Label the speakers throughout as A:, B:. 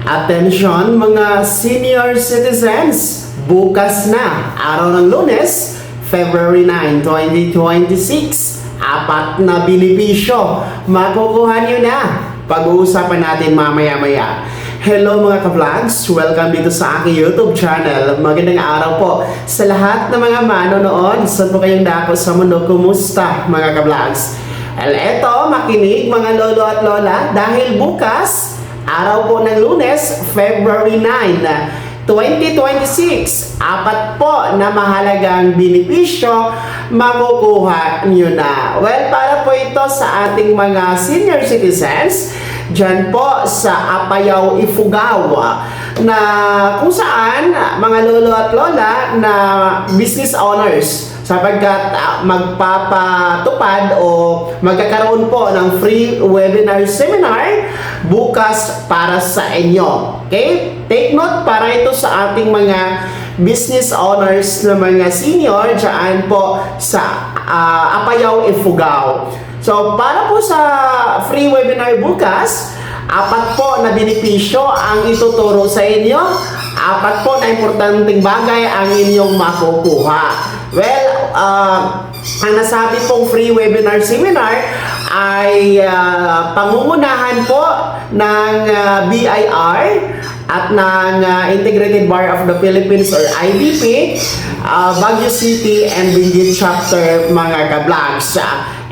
A: Attention mga senior citizens! Bukas na, araw ng Lunes, February 9, 2026, apat na benepisyo. Makukuha nyo na. Pag-uusapan natin mamaya-maya. Hello mga ka-vlogs! Welcome dito sa aking YouTube channel. Magandang araw po sa lahat ng mga manonood. Saan po kayong dako sa mundo? Kumusta mga ka-vlogs? Eto, makinig mga lolo at lola dahil bukas, araw po ng Lunes, February 9, 2026, apat po na mahalagang benepisyo makukuha nyo na. Well, para po ito sa ating mga senior citizens, dyan po sa Apayao, Ifugao, na kung saan mga lolo at lola na business owners sapagkat magpapatupad o magkakaroon po ng free webinar seminar bukas para sa inyo. Okay? Take note para ito sa ating mga business owners na mga senior dyan po sa Apayao, Ifugao. So, para po sa free webinar bukas, apat po na benepisyo ang ituturo sa inyo. Apat po na importanteng bagay ang inyong makukuha. Well, ang nasabi pong free webinar seminar ay pangungunahan po ng BIR at ng Integrated Bar of the Philippines or IBP, Baguio City and Benguet Chapter mga ka-vlogs.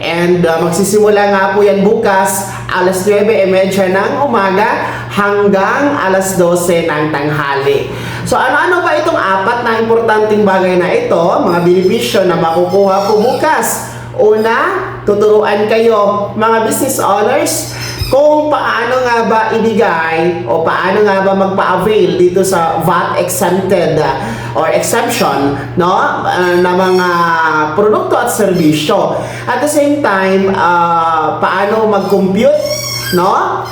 A: And magsisimula nga po yan bukas alas 9:30 ng umaga hanggang alas 12 ng tanghali. So ano-ano ba itong apat na importanteng bagay na ito, mga benepisyo na makukuha po bukas? Una, tuturuan kayo mga business owners kung paano nga ba ibigay o paano nga ba magpa-avail dito sa VAT exempted or exemption, no, na mga produkto at serbisyo. At the same time, paano mag-compute, no,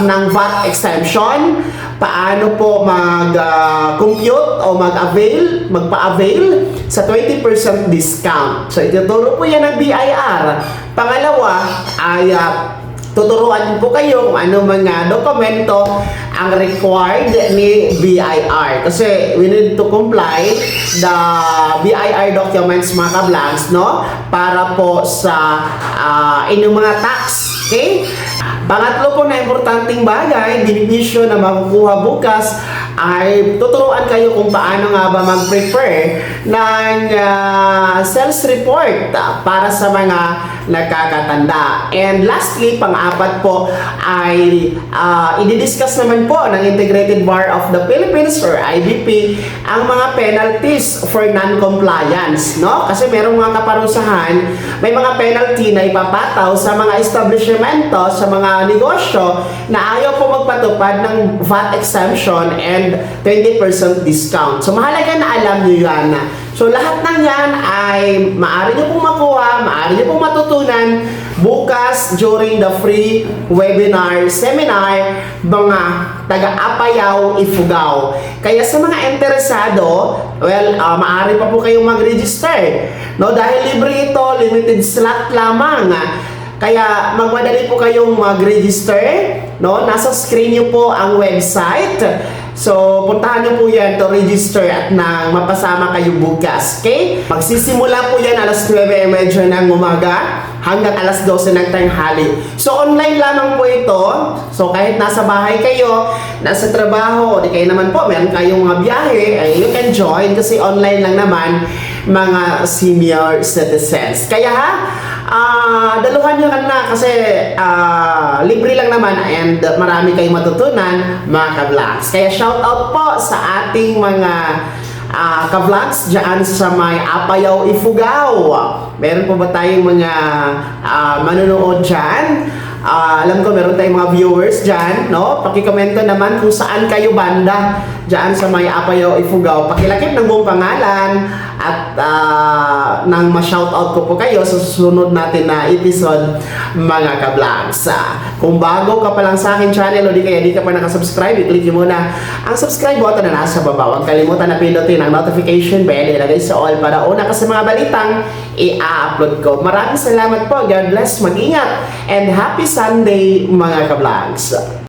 A: ng VAT exemption, paano po mag-compute o mag-avail, magpa-avail sa 20% discount. So ituturo po yan ng BIR. Pangalawa ay tuturuan po kayo kung ano mga dokumento ang required ni BIR. Kasi we need to comply the BIR documents mga ka-vlogs, no? Para po sa inyong mga tax. Okay? Pangatlo po na importanteng bagay, benepisyo na makukuha bukas ay tuturuan kayo kung paano nga ba mag-prepare ng sales report para sa mga nakakatanda. And lastly, pang-apat po ay i-discuss naman po ng Integrated Bar of the Philippines or IBP ang mga penalties for non-compliance, no? Kasi merong mga kaparusahan, may mga penalty na ipapataw sa mga establishmento, sa mga negosyo na ayaw po magpatupad ng VAT exemption and 20% discount. So mahalaga na alam nyo yan. So lahat ng yan ay maaari nyo pong makuha, maaari nyo pong matutunan bukas during the free webinar seminar mga taga-Apayao, Ifugao. Kaya sa mga interesado, well, maaari pa po kayong mag-register, no? Dahil libre ito, limited slot lamang. Kaya magmadali po kayong mag-register, no? Nasa screen nyo po ang website. So, puntahan nyo po yan to register at nang mapasama kayo bukas. Okay? Magsisimula po yan alas 9:30 ng umaga hanggang alas 12 ng tanghali. So, online lamang po ito. So, kahit nasa bahay kayo, nasa trabaho, di kayo naman po, meron kayong mga biyahe, you can join kasi online lang naman mga senior citizens. Kaya daluhan nyo na kasi libre lang naman and marami kayong matutunan mga ka-vlogs. Kaya shout out po sa ating mga ka-vlogs dyan sa may Apayao, Ifugao. Meron po ba tayong mga manonood dyan? Alam ko meron tayong mga viewers dyan, no? Pakikomento naman kung saan kayo banda dyan sa may Apayao, Ifugao. Pakilakip ng buong pangalan at nang ma-shoutout ko po kayo sa susunod natin na episode mga ka-vlogs. Kung bago ka pa lang sa akin channel o di kaya di ka pa nakasubscribe, i-click nyo muna ang subscribe button na nasa baba. Huwag kalimutan na pindutin ang notification bell, ilagay sa all para una ka sa mga balitang i-upload ko. Maraming salamat po. God bless, mag-ingat, and happy Sunday mga ka-vlogs.